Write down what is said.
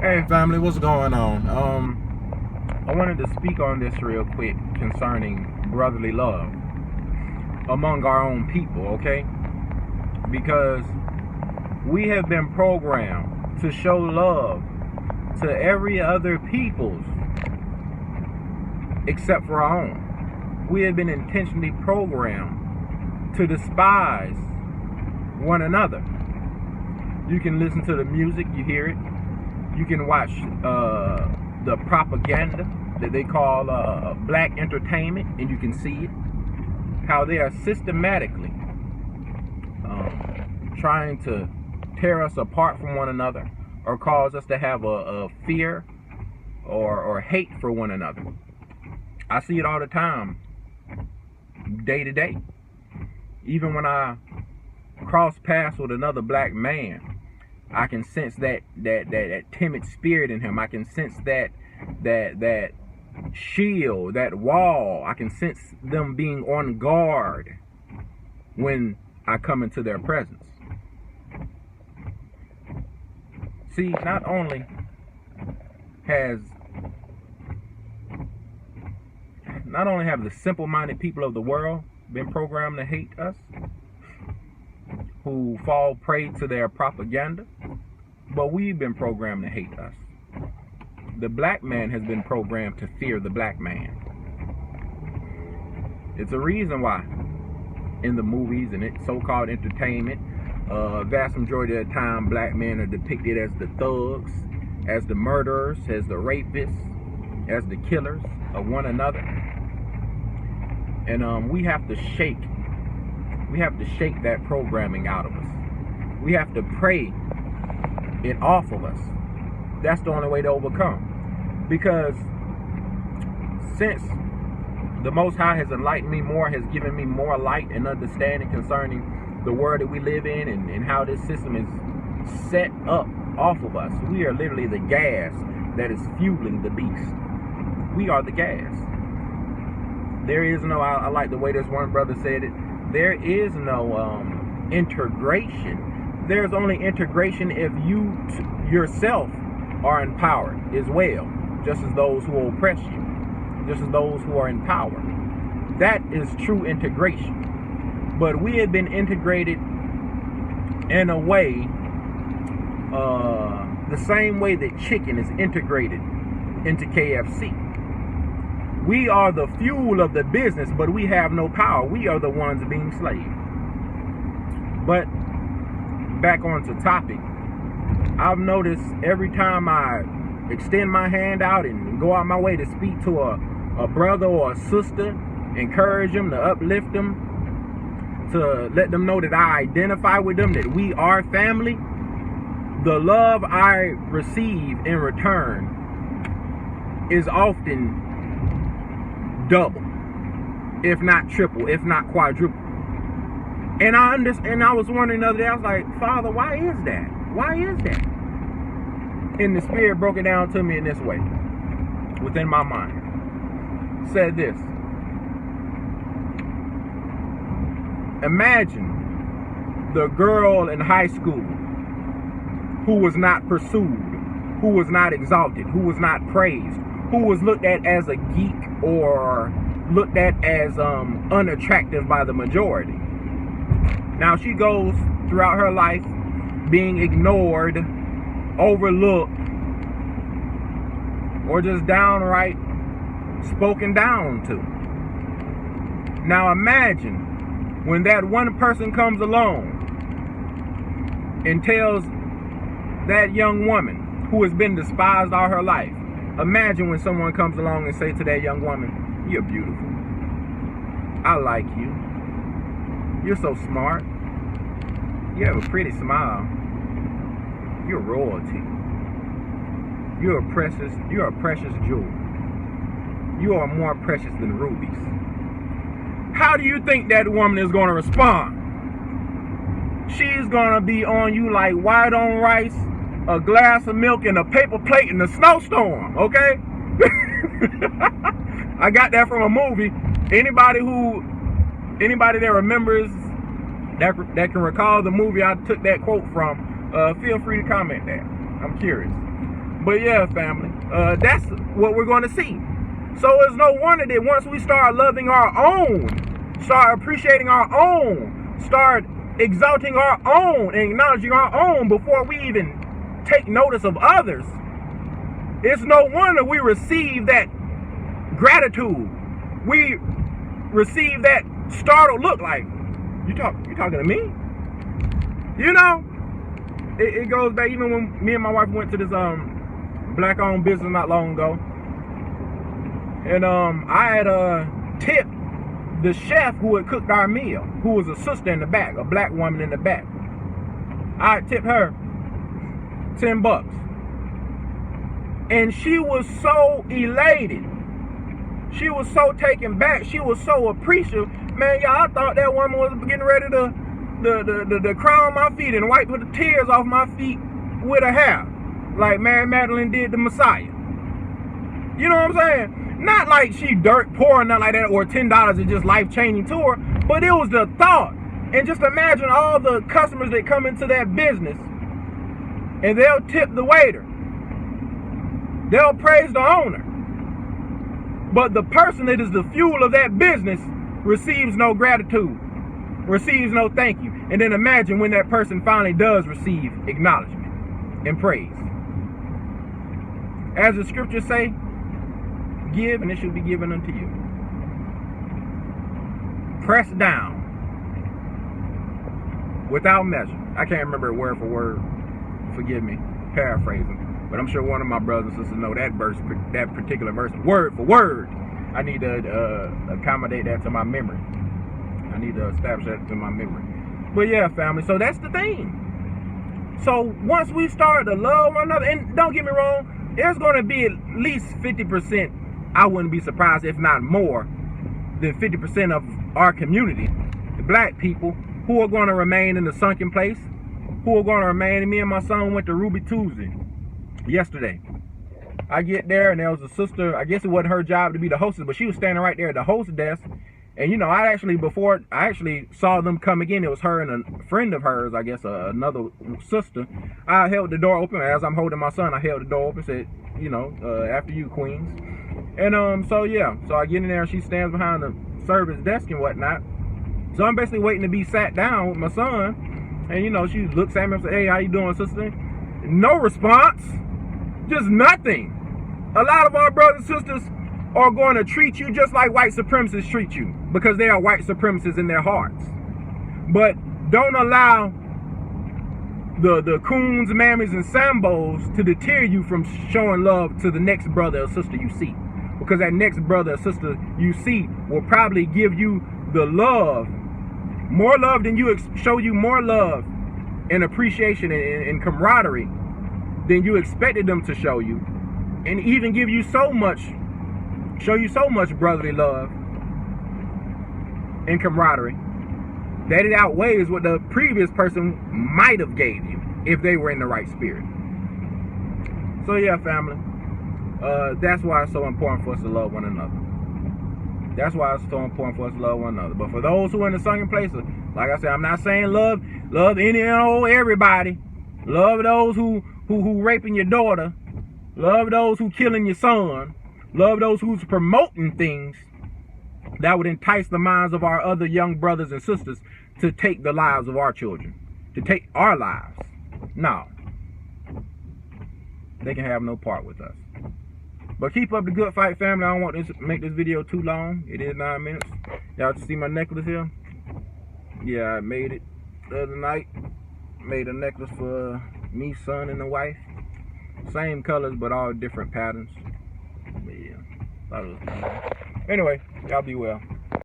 Hey family, what's going on? I wanted to speak on this real quick concerning brotherly love among our own people, okay? Because we have been programmed to show love to every other people's except for our own. We have been intentionally programmed to despise one another. You can listen to the music, you hear it. You can watch the propaganda that they call black entertainment, and you can see it. How they are systematically trying to tear us apart from one another or cause us to have a fear or hate for one another. I see it all the time, day to day. Even when I cross paths with another black man, I can sense that timid spirit in him. I can sense that shield, that wall. I can sense them being on guard when I come into their presence. See, not only have the simple-minded people of the world been programmed to hate us, who fall prey to their propaganda, but we've been programmed to hate us. The black man has been programmed to fear the black man. It's a reason why in the movies and so-called entertainment, vast majority of the time black men are depicted as the thugs, as the murderers, as the rapists, as the killers of one another. And we have to shake that programming out of us. We have to pray it off of us. That's the only way to overcome. Because since the Most High has enlightened me more, has given me more light and understanding concerning the world that we live in and how this system is set up off of us, we are literally the gas that is fueling the beast. We are the gas. There is no, I like the way this one brother said it, there is no integration. There's only integration if you yourself are empowered as well, just as those who oppress you, just as those who are in power. That is true integration. But we have been integrated in a way, the same way that chicken is integrated into KFC. We are the fuel of the business, but we have no power. We are the ones being slaves. But back onto topic, I've noticed every time I extend my hand out and go out my way to speak to a brother or a sister, encourage them, to uplift them, to let them know that I identify with them, that we are family, the love I receive in return is often double, if not triple, if not quadruple. And I was wondering the other day, I was like, Father, why is that? Why is that? And the Spirit broke it down to me in this way, within my mind. Said this: imagine the girl in high school who was not pursued, who was not exalted, who was not praised, who was looked at as a geek or looked at as unattractive by the majority. Now she goes throughout her life being ignored, overlooked, or just downright spoken down to. Now imagine when that one person comes along and tells that young woman who has been despised all her life, imagine when someone comes along and say to that young woman, you're beautiful, I like you, you're so smart, you have a pretty smile, you're royalty, you're a precious jewel, you are more precious than rubies. How do you think that woman is going to respond? She's going to be on you like white on rice, a glass of milk, and a paper plate in a snowstorm, okay? I got that from a movie. Anybody that remembers, that can recall the movie I took that quote from, feel free to comment that. I'm curious. But yeah, family, that's what we're going to see. So it's no wonder that once we start loving our own, start appreciating our own, start exalting our own and acknowledging our own before we even take notice of others, it's no wonder we receive that gratitude. We receive that startled look like, you talking to me? You know, it goes back even when me and my wife went to this black-owned business not long ago, and I had tipped the chef who had cooked our meal, who was a sister in the back, a black woman in the back. I tipped her $10. And she was so elated. She was so taken back. She was so appreciative. Man, y'all, I thought that woman was getting ready to crown my feet and wipe the tears off my feet with her hair, like Mary Magdalene did the Messiah. You know what I'm saying? Not like she dirt poor or nothing like that, or $10 is just life-changing to her, but it was the thought. And just imagine all the customers that come into that business, and they'll tip the waiter. They'll praise the owner. But the person that is the fuel of that business receives no gratitude, receives no thank you. And then imagine when that person finally does receive acknowledgement and praise. As the scriptures say, give and it shall be given unto you. Pressed down, without measure. I can't remember it word for word. Forgive me, paraphrasing. But I'm sure one of my brothers and sisters know that verse, that particular verse, word for word. I need to accommodate that to my memory. I need to establish that to my memory. But yeah, family, so that's the thing. So once we start to love one another, and don't get me wrong, there's going to be at least 50%, I wouldn't be surprised if not more than 50% of our community, the black people, who are going to remain in the sunken place, who are going to remain. And me and my son went to Ruby Tuesday yesterday. I get there and there was a sister, I guess it wasn't her job to be the hostess, but she was standing right there at the host desk. And you know, before I actually saw them come again, it was her and a friend of hers, I guess another sister. I held the door open. As I'm holding my son, I held the door open, said, you know, after you, Queens. And so yeah, so I get in there and she stands behind the service desk and whatnot. So I'm basically waiting to be sat down with my son. And you know, she looks at me and says, hey, how you doing, sister? No response. Just nothing. A lot of our brothers and sisters are going to treat you just like white supremacists treat you, because they are white supremacists in their hearts. But don't allow the coons, mammies, and sambos to deter you from showing love to the next brother or sister you see. Because that next brother or sister you see will probably give you the love, more love than you, show you more love and appreciation and camaraderie than you expected them to show you, and even give you so much, show you so much brotherly love and camaraderie that it outweighs what the previous person might have gave you if they were in the right spirit. So yeah, family, that's why it's so important for us to love one another. That's why it's so important for us to love one another. But for those who are in the sunken places, like I said, I'm not saying love any and all everybody. Love those who raping your daughter. Love those who killing your son. Love those who's promoting things that would entice the minds of our other young brothers and sisters to take the lives of our children, to take our lives. No, they can have no part with us. But keep up the good fight, family. I don't want to make this video too long. It is 9 minutes. Y'all see my necklace here? Yeah, I made it the other night. Made a necklace for me, son, and the wife. Same colors, but all different patterns. But yeah, thought it was cool. Anyway, y'all be well.